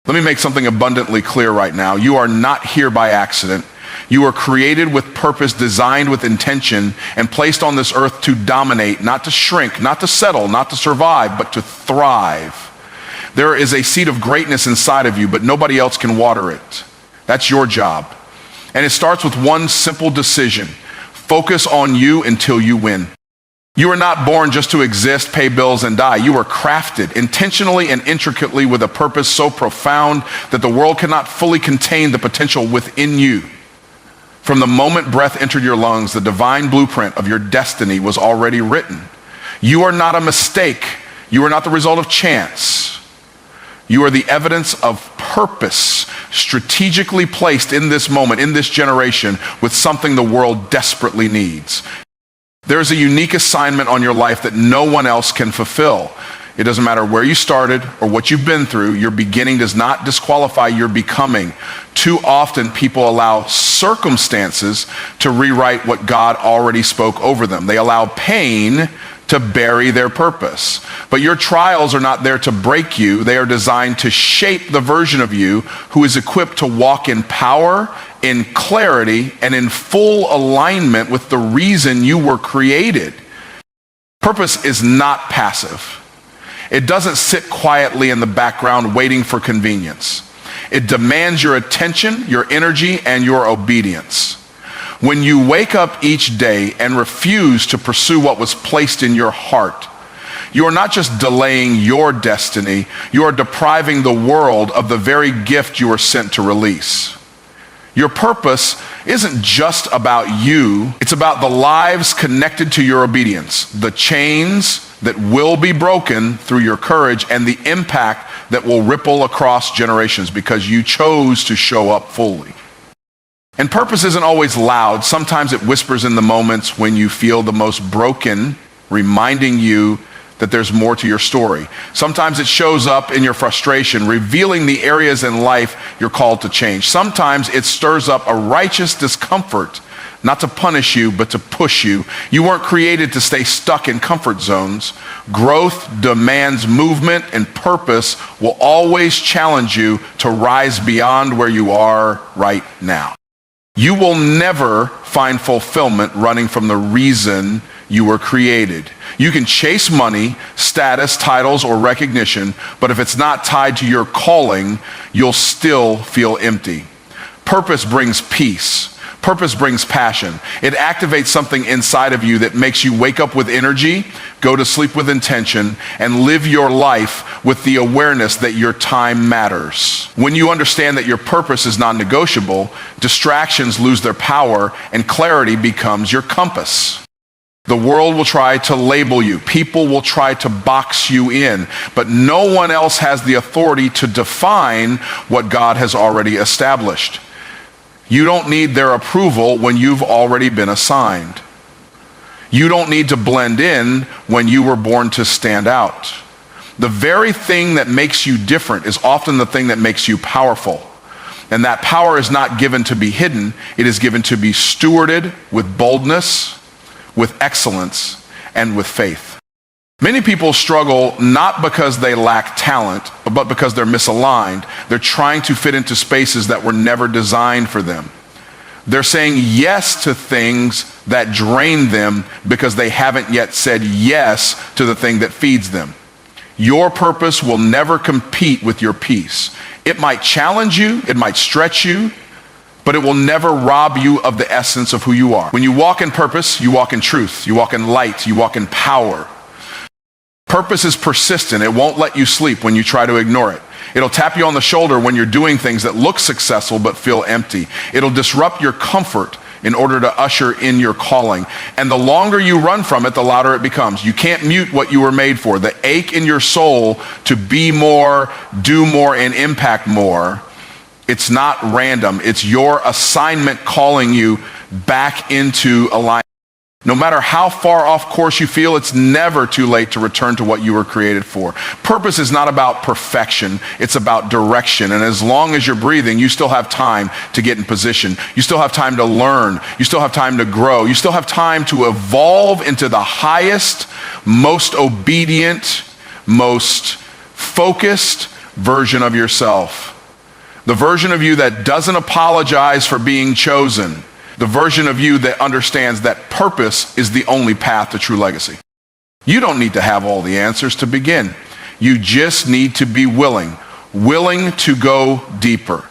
Let me make something abundantly clear right now. You are not here by accident. You are created with purpose, designed with intention, and placed on this earth to dominate, not to shrink, not to settle, not to survive, but to thrive. There is a seed of greatness inside of you, but nobody else can water it. That's your job. And it starts with one simple decision. Focus on you until you win. You are not born just to exist, pay bills, and die. You are crafted intentionally and intricately with a purpose so profound that the world cannot fully contain the potential within you. From the moment breath entered your lungs, the divine blueprint of your destiny was already written. You are not a mistake. You are not the result of chance. You are the evidence of purpose, strategically placed in this moment, in this generation, with something the world desperately needs. There is a unique assignment on your life that no one else can fulfill. It doesn't matter where you started or what you've been through. Your beginning does not disqualify your becoming. Too often people allow circumstances to rewrite what God already spoke over them. They allow pain to bury their purpose. But your trials are not there to break you. They are designed to shape the version of you who is equipped to walk in power, in clarity, and in full alignment with the reason you were created. Purpose is not passive. It doesn't sit quietly in the background waiting for convenience. It demands your attention, your energy, and your obedience. When you wake up each day and refuse to pursue what was placed in your heart, you are not just delaying your destiny, you are depriving the world of the very gift you were sent to release. Your purpose isn't just about you, it's about the lives connected to your obedience, the chains that will be broken through your courage, and the impact that will ripple across generations because you chose to show up fully. And purpose isn't always loud. Sometimes it whispers in the moments when you feel the most broken, reminding you that there's more to your story. Sometimes it shows up in your frustration, revealing the areas in life you're called to change. Sometimes it stirs up a righteous discomfort, not to punish you, but to push you. You weren't created to stay stuck in comfort zones. Growth demands movement, and purpose will always challenge you to rise beyond where you are right now. You will never find fulfillment running from the reason you were created. You can chase money, status, titles, or recognition, but if it's not tied to your calling, you'll still feel empty. Purpose brings peace. Purpose brings passion. It activates something inside of you that makes you wake up with energy, go to sleep with intention, and live your life with the awareness that your time matters. When you understand that your purpose is non-negotiable, distractions lose their power and clarity becomes your compass. The world will try to label you. People will try to box you in, but no one else has the authority to define what God has already established. You don't need their approval when you've already been assigned. You don't need to blend in when you were born to stand out. The very thing that makes you different is often the thing that makes you powerful. And that power is not given to be hidden. It is given to be stewarded with boldness, with excellence, and with faith. Many people struggle not because they lack talent, but because they're misaligned. They're trying to fit into spaces that were never designed for them. They're saying yes to things that drain them because they haven't yet said yes to the thing that feeds them. Your purpose will never compete with your peace. It might challenge you, it might stretch you, but it will never rob you of the essence of who you are. When you walk in purpose, you walk in truth, you walk in light, you walk in power. Purpose is persistent. It won't let you sleep when you try to ignore it. It'll tap you on the shoulder when you're doing things that look successful but feel empty. It'll disrupt your comfort in order to usher in your calling. And the longer you run from it, the louder it becomes. You can't mute what you were made for. The ache in your soul to be more, do more, and impact more, it's not random. It's your assignment calling you back into alignment. No matter how far off course you feel, it's never too late to return to what you were created for. Purpose is not about perfection, it's about direction. And as long as you're breathing, you still have time to get in position. You still have time to learn. You still have time to grow. You still have time to evolve into the highest, most obedient, most focused version of yourself. The version of you that doesn't apologize for being chosen. The version of you that understands that purpose is the only path to true legacy. You don't need to have all the answers to begin. You just need to be willing to go deeper,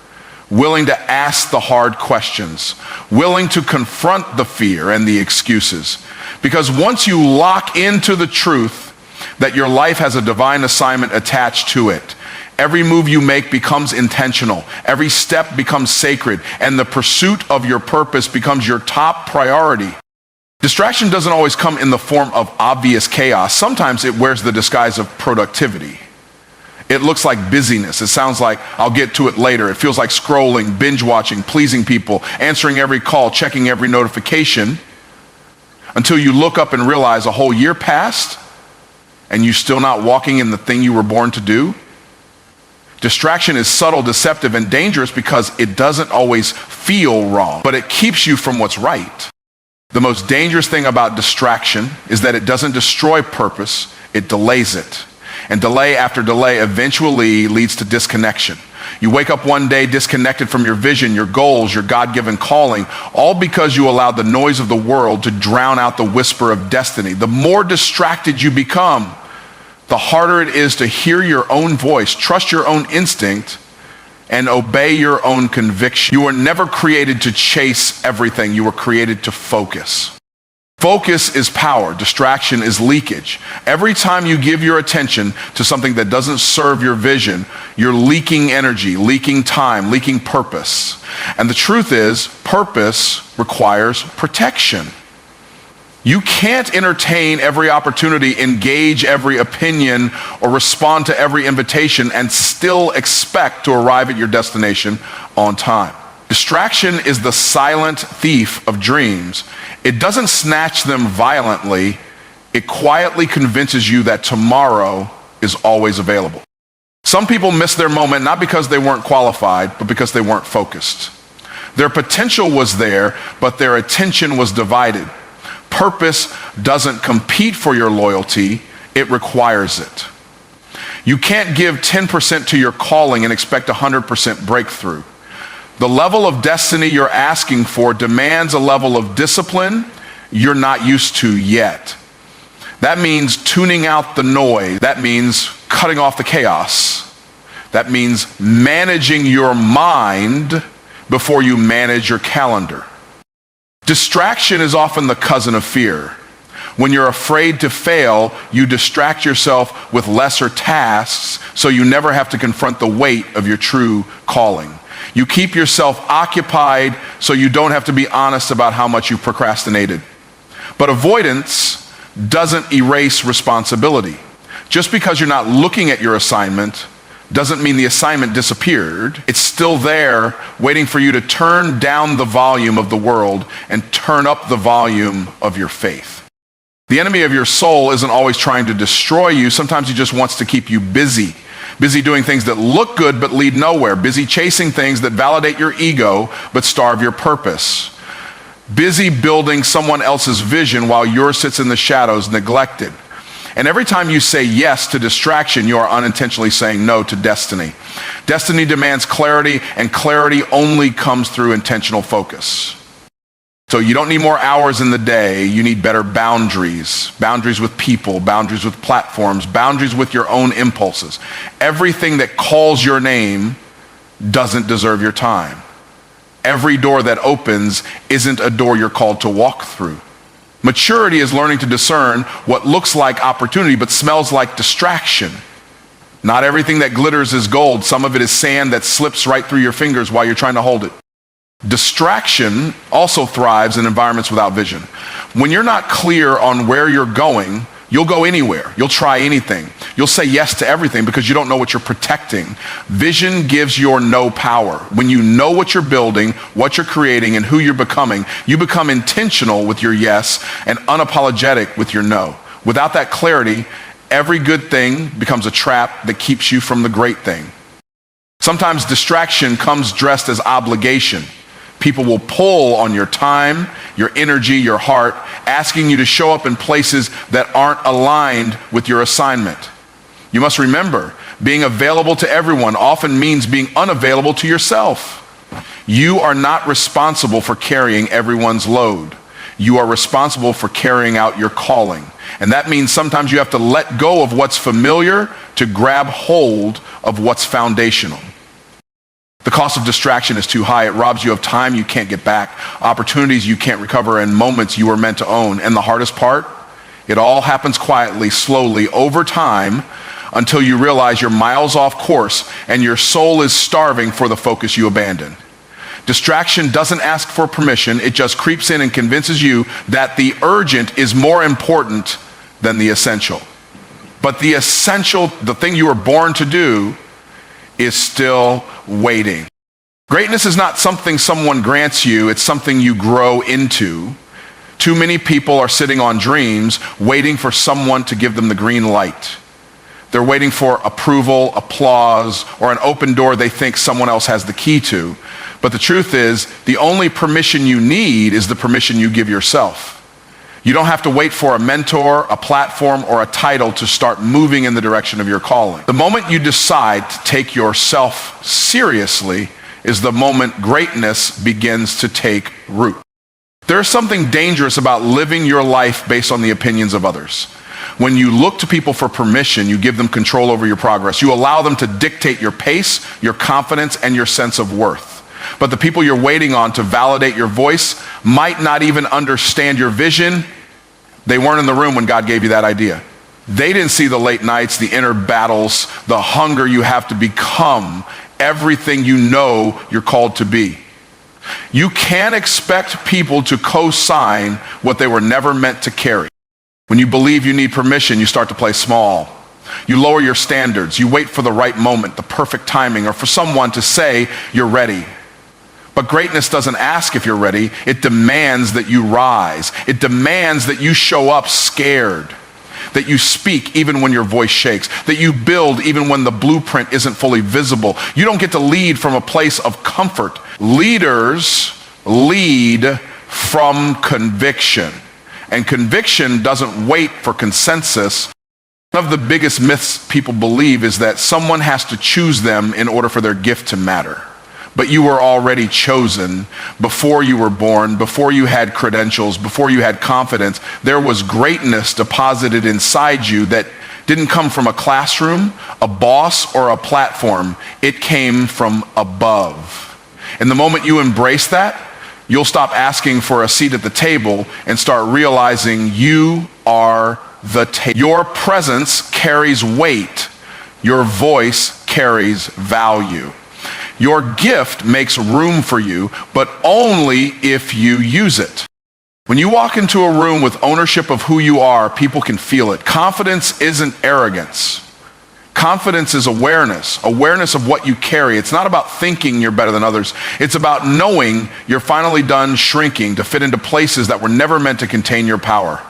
willing to ask the hard questions, willing to confront the fear and the excuses. Because once you lock into the truth that your life has a divine assignment attached to it, every move you make becomes intentional, every step becomes sacred, and the pursuit of your purpose becomes your top priority. Distraction doesn't always come in the form of obvious chaos. Sometimes it wears the disguise of productivity. It looks like busyness. It sounds like I'll get to it later. It feels like scrolling, binge watching, pleasing people, answering every call, checking every notification, until you look up and realize a whole year passed and you're still not walking in the thing you were born to do. Distraction is subtle, deceptive, and dangerous because it doesn't always feel wrong, but it keeps you from what's right. The most dangerous thing about distraction is that it doesn't destroy purpose, it delays it. And delay after delay eventually leads to disconnection. You wake up one day disconnected from your vision, your goals, your God-given calling, all because you allowed the noise of the world to drown out the whisper of destiny. The more distracted you become, the harder it is to hear your own voice, trust your own instinct, and obey your own conviction. You were never created to chase everything. You were created to focus. Focus is power. Distraction is leakage. Every time you give your attention to something that doesn't serve your vision, you're leaking energy, leaking time, leaking purpose. And the truth is, purpose requires protection. You can't entertain every opportunity, engage every opinion, or respond to every invitation and still expect to arrive at your destination on time. Distraction is the silent thief of dreams. It doesn't snatch them violently. It quietly convinces you that tomorrow is always available. Some people miss their moment not because they weren't qualified, but because they weren't focused. Their potential was there, but their attention was divided. Purpose doesn't compete for your loyalty, it requires it. You can't give 10% to your calling and expect 100% breakthrough. The level of destiny you're asking for demands a level of discipline you're not used to yet. That means tuning out the noise. That means cutting off the chaos. That means managing your mind before you manage your calendar. Distraction is often the cousin of fear. When you're afraid to fail, you distract yourself with lesser tasks so you never have to confront the weight of your true calling. You keep yourself occupied so you don't have to be honest about how much you procrastinated. But avoidance doesn't erase responsibility. Just because you're not looking at your assignment doesn't mean the assignment disappeared. It's still there waiting for you to turn down the volume of the world and turn up the volume of your faith. The enemy of your soul isn't always trying to destroy you. Sometimes he just wants to keep you busy. Busy doing things that look good but lead nowhere. Busy chasing things that validate your ego but starve your purpose. Busy building someone else's vision while yours sits in the shadows, neglected. And every time you say yes to distraction, you are unintentionally saying no to destiny. Destiny demands clarity, and clarity only comes through intentional focus. So you don't need more hours in the day, you need better boundaries. Boundaries with people, boundaries with platforms, boundaries with your own impulses. Everything that calls your name doesn't deserve your time. Every door that opens isn't a door you're called to walk through. Maturity is learning to discern what looks like opportunity but smells like distraction. Not everything that glitters is gold. Some of it is sand that slips right through your fingers while you're trying to hold it. Distraction also thrives in environments without vision. When you're not clear on where you're going, you'll go anywhere. You'll try anything. You'll say yes to everything because you don't know what you're protecting. Vision gives your no power. When you know what you're building, what you're creating, and who you're becoming, you become intentional with your yes and unapologetic with your no. Without that clarity, every good thing becomes a trap that keeps you from the great thing. Sometimes distraction comes dressed as obligation. People will pull on your time, your energy, your heart, asking you to show up in places that aren't aligned with your assignment. You must remember, Being available to everyone often means being unavailable to yourself. You are not responsible for carrying everyone's load. You are responsible for carrying out your calling. And that means sometimes you have to let go of what's familiar to grab hold of what's foundational. The cost of distraction is too high. It robs you of time you can't get back, opportunities you can't recover, and moments you were meant to own. And the hardest part, it all happens quietly, slowly, over time, until you realize you're miles off course and your soul is starving for the focus you abandoned. Distraction doesn't ask for permission. It just creeps in and convinces you that the urgent is more important than the essential. But the essential, the thing you were born to do, is still waiting. Greatness is not something someone grants you, it's something you grow into. Too many people are sitting on dreams, waiting for someone to give them the green light. They're waiting for approval, applause, or an open door they think someone else has the key to. But the truth is, the only permission you need is the permission you give yourself. You don't have to wait for a mentor, a platform, or a title to start moving in the direction of your calling. The moment you decide to take yourself seriously is the moment greatness begins to take root. There's something dangerous about living your life based on the opinions of others. When you look to people for permission, you give them control over your progress. You allow them to dictate your pace, your confidence, and your sense of worth. But the people you're waiting on to validate your voice might not even understand your vision. They weren't in the room when God gave you that idea. They didn't see the late nights, the inner battles, the hunger you have to become everything you know you're called to be. You can't expect people to co-sign what they were never meant to carry. When you believe you need permission, you start to play small. You lower your standards. You wait for the right moment, the perfect timing, or for someone to say you're ready. But greatness doesn't ask if you're ready. It demands that you rise. It demands that you show up scared, that you speak even when your voice shakes, that you build even when the blueprint isn't fully visible. You don't get to lead from a place of comfort. Leaders lead from conviction. And conviction doesn't wait for consensus. One of the biggest myths people believe is that someone has to choose them in order for their gift to matter. But you were already chosen before you were born, before you had credentials, before you had confidence. There was greatness deposited inside you that didn't come from a classroom, a boss, or a platform. It came from above. And the moment you embrace that, you'll stop asking for a seat at the table and start realizing you are the table. Your presence carries weight. Your voice carries value. Your gift makes room for you, but only if you use it. When you walk into a room with ownership of who you are, people can feel it. Confidence isn't arrogance. Confidence is awareness of what you carry. It's not about thinking you're better than others. It's about knowing you're finally done shrinking to fit into places that were never meant to contain your power.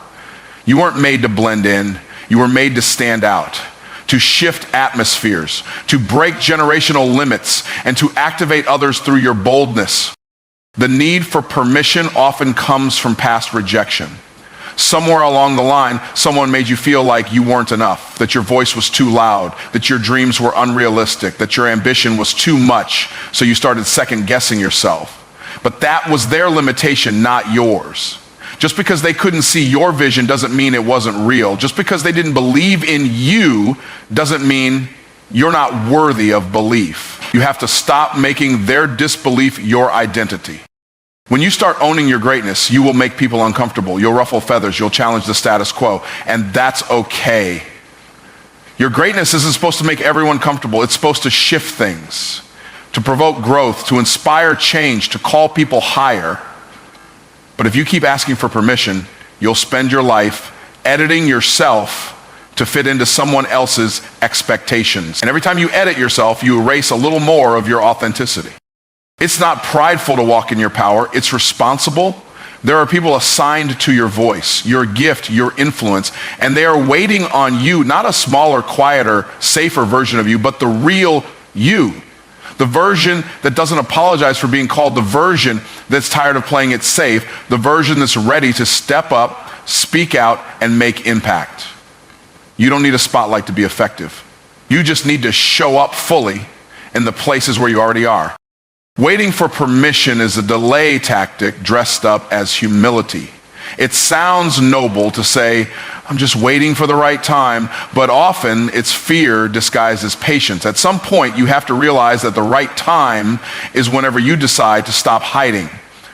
You weren't made to blend in. You were made to stand out, to shift atmospheres, to break generational limits, and to activate others through your boldness. The need for permission often comes from past rejection. Somewhere along the line, someone made you feel like you weren't enough, that your voice was too loud, that your dreams were unrealistic, that your ambition was too much, so you started second-guessing yourself. But that was their limitation, not yours. Just because they couldn't see your vision doesn't mean it wasn't real. Just because they didn't believe in you doesn't mean you're not worthy of belief. You have to stop making their disbelief your identity. When you start owning your greatness, you will make people uncomfortable. You'll ruffle feathers. You'll challenge the status quo. And that's okay. Your greatness isn't supposed to make everyone comfortable. It's supposed to shift things, to provoke growth, to inspire change, to call people higher. But if you keep asking for permission, you'll spend your life editing yourself to fit into someone else's expectations. And every time you edit yourself, you erase a little more of your authenticity. It's not prideful to walk in your power. It's responsible. There are people assigned to your voice, your gift, your influence, and they are waiting on you, not a smaller, quieter, safer version of you, but the real you. The version that doesn't apologize for being called, the version that's tired of playing it safe, the version that's ready to step up, speak out, and make impact. You don't need a spotlight to be effective. You just need to show up fully in the places where you already are. Waiting for permission is a delay tactic dressed up as humility. It sounds noble to say, I'm just waiting for the right time, but often it's fear disguised as patience. At some point, you have to realize that the right time is whenever you decide to stop hiding,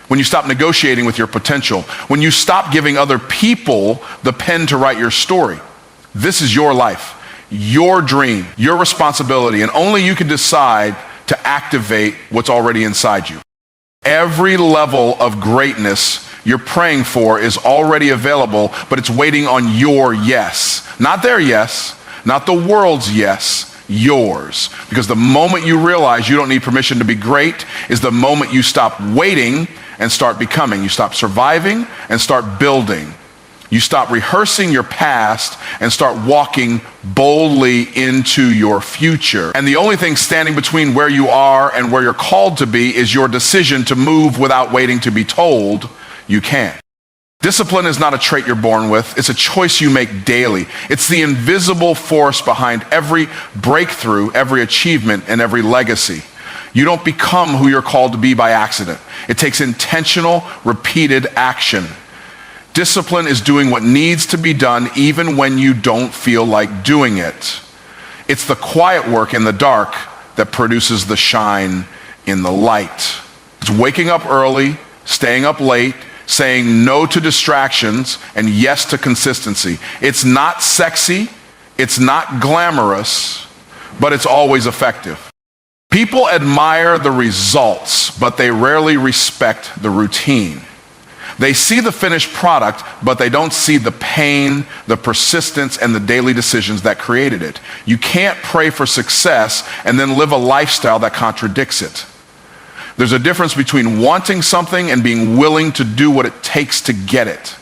when you stop negotiating with your potential, when you stop giving other people the pen to write your story. This is your life, your dream, your responsibility, and only you can decide to activate what's already inside you. Every level of greatness you're praying for is already available, but it's waiting on your yes. Not their yes, not the world's yes, yours. Because the moment you realize you don't need permission to be great is the moment you stop waiting and start becoming. You stop surviving and start building. You stop rehearsing your past and start walking boldly into your future. And the only thing standing between where you are and where you're called to be is your decision to move without waiting to be told you can. Discipline is not a trait you're born with. It's a choice you make daily. It's the invisible force behind every breakthrough, every achievement, and every legacy. You don't become who you're called to be by accident. It takes intentional, repeated action. Discipline is doing what needs to be done even when you don't feel like doing it. It's the quiet work in the dark that produces the shine in the light. It's waking up early, staying up late, saying no to distractions and yes to consistency. It's not sexy, it's not glamorous, but it's always effective. People admire the results, but they rarely respect the routine. They see the finished product, but they don't see the pain, the persistence, and the daily decisions that created it. You can't pray for success and then live a lifestyle that contradicts it. There's a difference between wanting something and being willing to do what it takes to get it.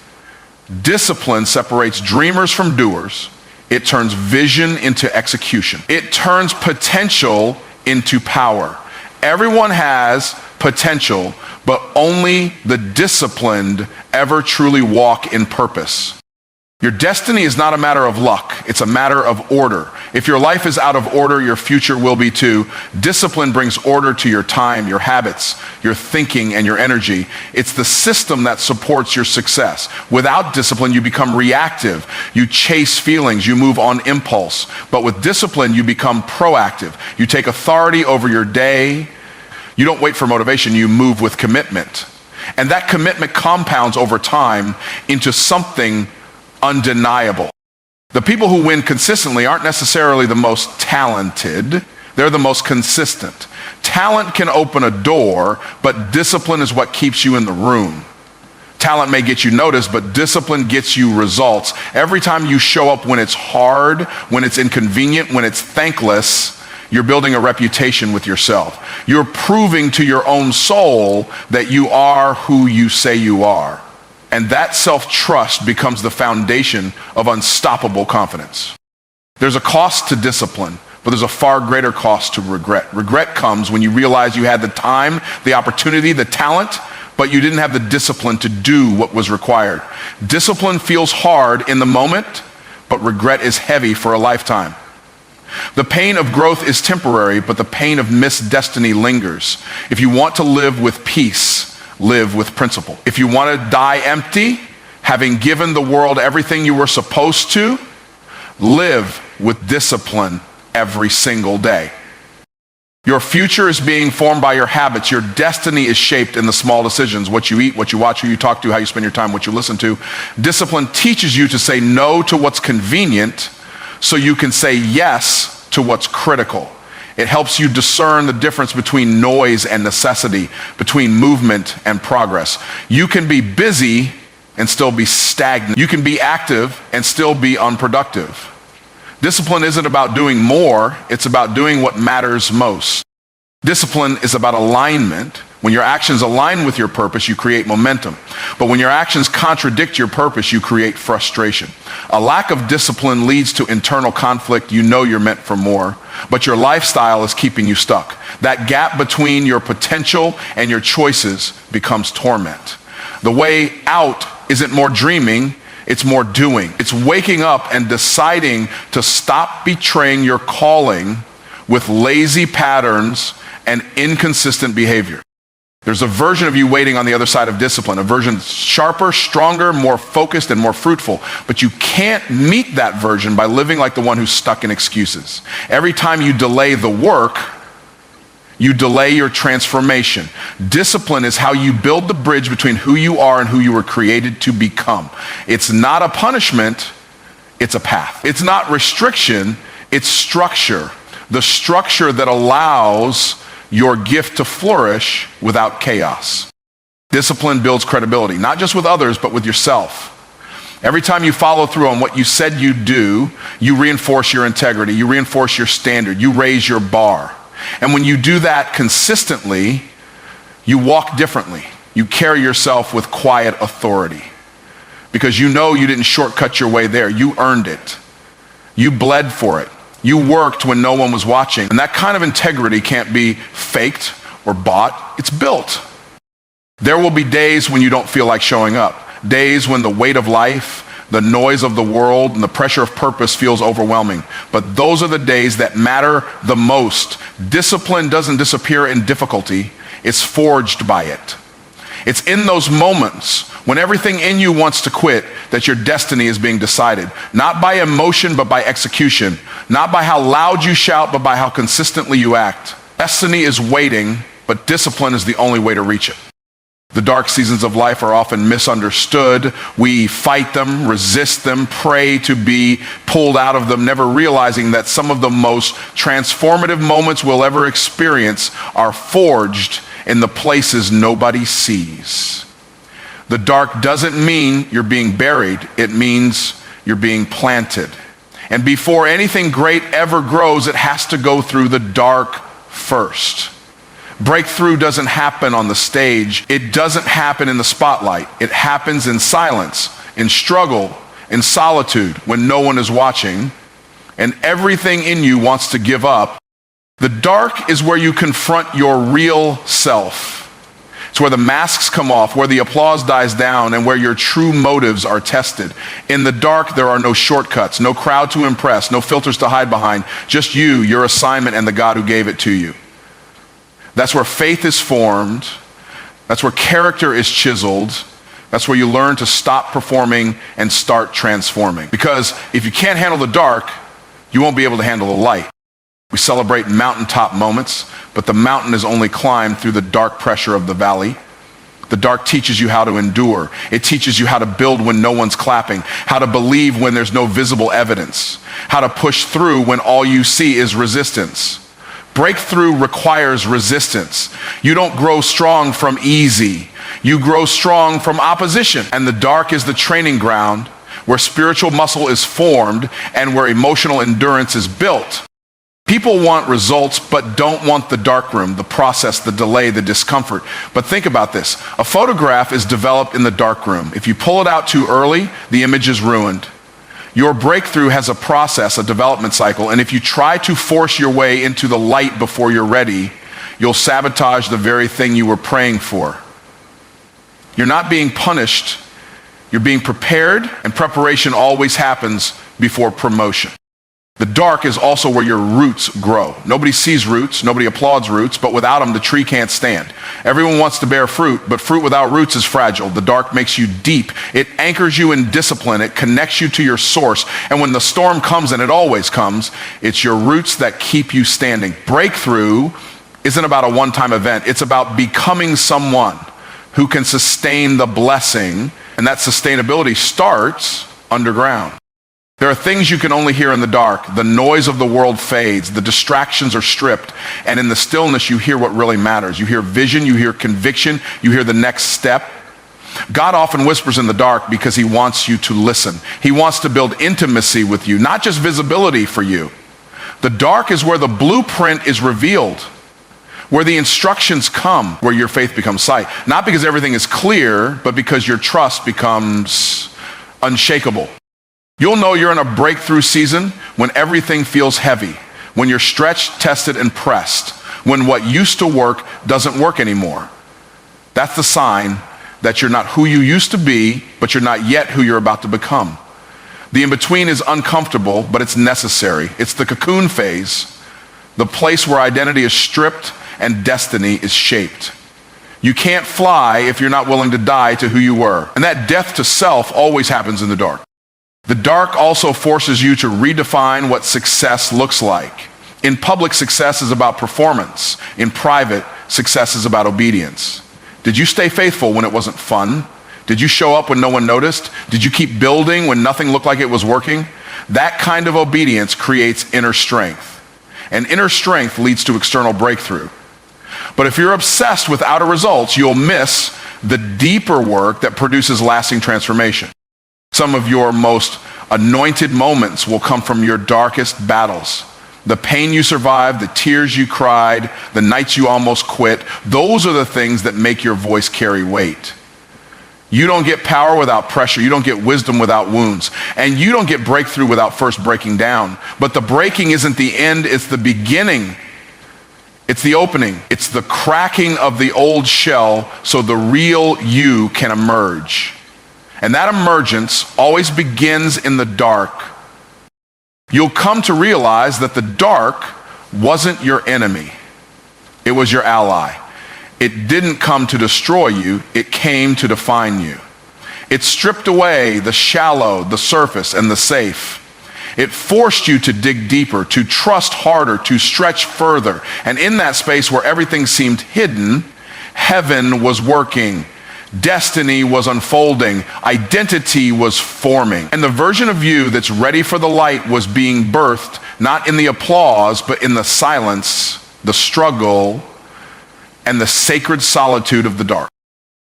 Discipline separates dreamers from doers. It turns vision into execution. It turns potential into power. Everyone has potential, but only the disciplined ever truly walk in purpose. Your destiny is not a matter of luck, it's a matter of order. If your life is out of order, your future will be too. Discipline brings order to your time, your habits, your thinking, and your energy. It's the system that supports your success. Without discipline, you become reactive. You chase feelings, you move on impulse. But with discipline, you become proactive. You take authority over your day. You don't wait for motivation, you move with commitment. And that commitment compounds over time into something undeniable. The people who win consistently aren't necessarily the most talented, they're the most consistent. Talent can open a door, but discipline is what keeps you in the room. Talent may get you noticed, but discipline gets you results. Every time you show up when it's hard, when it's inconvenient, when it's thankless, you're building a reputation with yourself. You're proving to your own soul that you are who you say you are. And that self-trust becomes the foundation of unstoppable confidence. There's a cost to discipline, but there's a far greater cost to regret. Regret comes when you realize you had the time, the opportunity, the talent, but you didn't have the discipline to do what was required. Discipline feels hard in the moment, but regret is heavy for a lifetime. The pain of growth is temporary, but the pain of missed destiny lingers. If you want to live with peace, live with principle. If you want to die empty, having given the world everything you were supposed to, live with discipline every single day. Your future is being formed by your habits. Your destiny is shaped in the small decisions, what you eat, what you watch, who you talk to, how you spend your time, what you listen to. Discipline teaches you to say no to what's convenient so you can say yes to what's critical. It helps you discern the difference between noise and necessity, between movement and progress. You can be busy and still be stagnant. You can be active and still be unproductive. Discipline isn't about doing more, it's about doing what matters most. Discipline is about alignment. When your actions align with your purpose, you create momentum. But when your actions contradict your purpose, you create frustration. A lack of discipline leads to internal conflict. You know you're meant for more, but your lifestyle is keeping you stuck. That gap between your potential and your choices becomes torment. The way out isn't more dreaming, It's more doing. It's waking up and deciding to stop betraying your calling with lazy patterns and inconsistent behavior. There's a version of you waiting on the other side of discipline, a version sharper, stronger, more focused, and more fruitful. But you can't meet that version by living like the one who's stuck in excuses. Every time you delay the work, you delay your transformation. Discipline is how you build the bridge between who you are and who you were created to become. It's not a punishment, it's a path. It's not restriction, it's structure. The structure that allows your gift to flourish without chaos. Discipline builds credibility, not just with others, but with yourself. Every time you follow through on what you said you'd do, you reinforce your integrity, you reinforce your standard, you raise your bar. And when you do that consistently, you walk differently. You carry yourself with quiet authority because you know you didn't shortcut your way there. You earned it. You bled for it. You worked when no one was watching. And that kind of integrity can't be faked or bought. It's built. There will be days when you don't feel like showing up. Days when the weight of life, the noise of the world, and the pressure of purpose feels overwhelming. But those are the days that matter the most. Discipline doesn't disappear in difficulty. It's forged by it. It's in those moments when everything in you wants to quit that your destiny is being decided. Not by emotion, but by execution. Not by how loud you shout, but by how consistently you act. Destiny is waiting, but discipline is the only way to reach it. The dark seasons of life are often misunderstood. We fight them, resist them, pray to be pulled out of them, never realizing that some of the most transformative moments we'll ever experience are forged in the places nobody sees. The dark doesn't mean you're being buried. It means you're being planted. And before anything great ever grows, it has to go through the dark first. Breakthrough doesn't happen on the stage. It doesn't happen in the spotlight. It happens in silence, in struggle, in solitude, when no one is watching, and everything in you wants to give up. The dark is where you confront your real self. It's where the masks come off, where the applause dies down, and where your true motives are tested. In the dark, there are no shortcuts, no crowd to impress, no filters to hide behind, just you, your assignment, and the God who gave it to you. That's where faith is formed. That's where character is chiseled. That's where you learn to stop performing and start transforming. Because if you can't handle the dark, you won't be able to handle the light. We celebrate mountaintop moments, but the mountain is only climbed through the dark pressure of the valley. The dark teaches you how to endure. It teaches you how to build when no one's clapping, how to believe when there's no visible evidence, how to push through when all you see is resistance. Breakthrough requires resistance. You don't grow strong from easy. You grow strong from opposition. And the dark is the training ground where spiritual muscle is formed and where emotional endurance is built. People want results, but don't want the darkroom, the process, the delay, the discomfort. But think about this. A photograph is developed in the darkroom. If you pull it out too early, the image is ruined. Your breakthrough has a process, a development cycle, and if you try to force your way into the light before you're ready, you'll sabotage the very thing you were praying for. You're not being punished, you're being prepared, and preparation always happens before promotion. The dark is also where your roots grow. Nobody sees roots, nobody applauds roots, but without them, the tree can't stand. Everyone wants to bear fruit, but fruit without roots is fragile. The dark makes you deep. It anchors you in discipline. It connects you to your source. And when the storm comes, and it always comes, it's your roots that keep you standing. Breakthrough isn't about a one-time event. It's about becoming someone who can sustain the blessing, and that sustainability starts underground. There are things you can only hear in the dark. The noise of the world fades. The distractions are stripped. And in the stillness, you hear what really matters. You hear vision, you hear conviction, you hear the next step. God often whispers in the dark because he wants you to listen. He wants to build intimacy with you, not just visibility for you. The dark is where the blueprint is revealed, where the instructions come, where your faith becomes sight. Not because everything is clear, but because your trust becomes unshakable. You'll know you're in a breakthrough season when everything feels heavy, when you're stretched, tested, and pressed, when what used to work doesn't work anymore. That's the sign that you're not who you used to be, but you're not yet who you're about to become. The in-between is uncomfortable, but it's necessary. It's the cocoon phase, the place where identity is stripped and destiny is shaped. You can't fly if you're not willing to die to who you were. And that death to self always happens in the dark. The dark also forces you to redefine what success looks like. In public, success is about performance. In private, success is about obedience. Did you stay faithful when it wasn't fun? Did you show up when no one noticed? Did you keep building when nothing looked like it was working? That kind of obedience creates inner strength. And inner strength leads to external breakthrough. But if you're obsessed with outer results, you'll miss the deeper work that produces lasting transformation. Some of your most anointed moments will come from your darkest battles. The pain you survived, the tears you cried, the nights you almost quit, those are the things that make your voice carry weight. You don't get power without pressure. You don't get wisdom without wounds. And you don't get breakthrough without first breaking down. But the breaking isn't the end, it's the beginning. It's the opening. It's the cracking of the old shell so the real you can emerge. And that emergence always begins in the dark. You'll come to realize that the dark wasn't your enemy. It was your ally. It didn't come to destroy you. It came to define you. It stripped away the shallow, the surface, and the safe. It forced you to dig deeper, to trust harder, to stretch further. And in that space where everything seemed hidden, heaven was working. Destiny was unfolding. Identity was forming. And the version of you that's ready for the light was being birthed, not in the applause, but in the silence, the struggle, and the sacred solitude of the dark.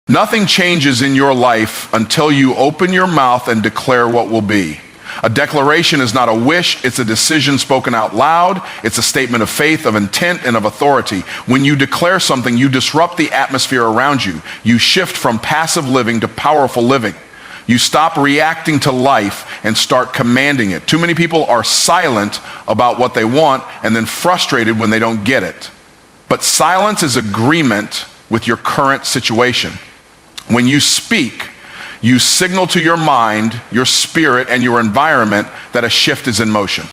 Nothing changes in your life until you open your mouth and declare what will be. A declaration is not a wish, it's a decision spoken out loud. It's a statement of faith, of intent, and of authority. When you declare something, you disrupt the atmosphere around you. You shift from passive living to powerful living. You stop reacting to life and start commanding it. Too many people are silent about what they want and then frustrated when they don't get it. But silence is agreement with your current situation. When you speak, you signal to your mind, your spirit, and your environment that a shift is in motion.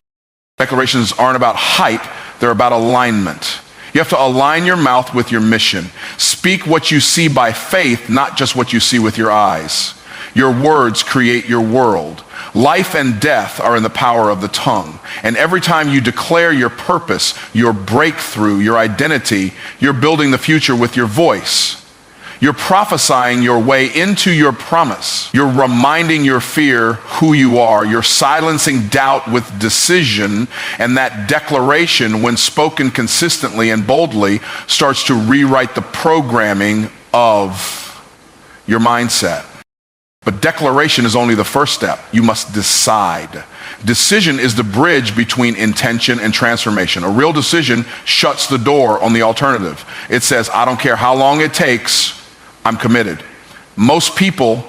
Declarations aren't about hype, they're about alignment. You have to align your mouth with your mission. Speak what you see by faith, not just what you see with your eyes. Your words create your world. Life and death are in the power of the tongue. And every time you declare your purpose, your breakthrough, your identity, you're building the future with your voice. You're prophesying your way into your promise. You're reminding your fear who you are. You're silencing doubt with decision, and that declaration, when spoken consistently and boldly, starts to rewrite the programming of your mindset. But declaration is only the first step. You must decide. Decision is the bridge between intention and transformation. A real decision shuts the door on the alternative. It says, I don't care how long it takes, I'm committed. Most people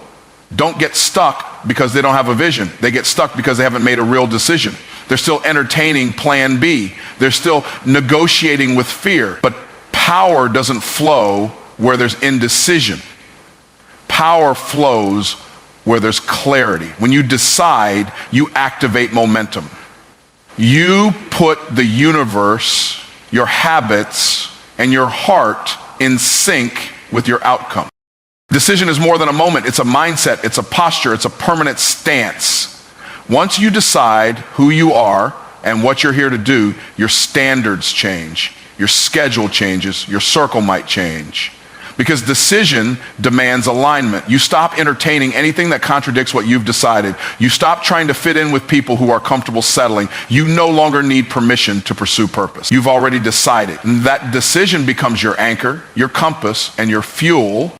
don't get stuck because they don't have a vision. They get stuck because they haven't made a real decision. They're still entertaining plan B. They're still negotiating with fear. But power doesn't flow where there's indecision. Power flows where there's clarity. When you decide, you activate momentum. You put the universe, your habits, and your heart in sync with your outcome. Decision is more than a moment. It's a mindset. It's a posture. It's a permanent stance. Once you decide who you are and what you're here to do, your standards change. Your schedule changes. Your circle might change. Because decision demands alignment. You stop entertaining anything that contradicts what you've decided. You stop trying to fit in with people who are comfortable settling. You no longer need permission to pursue purpose. You've already decided. And that decision becomes your anchor, your compass, and your fuel.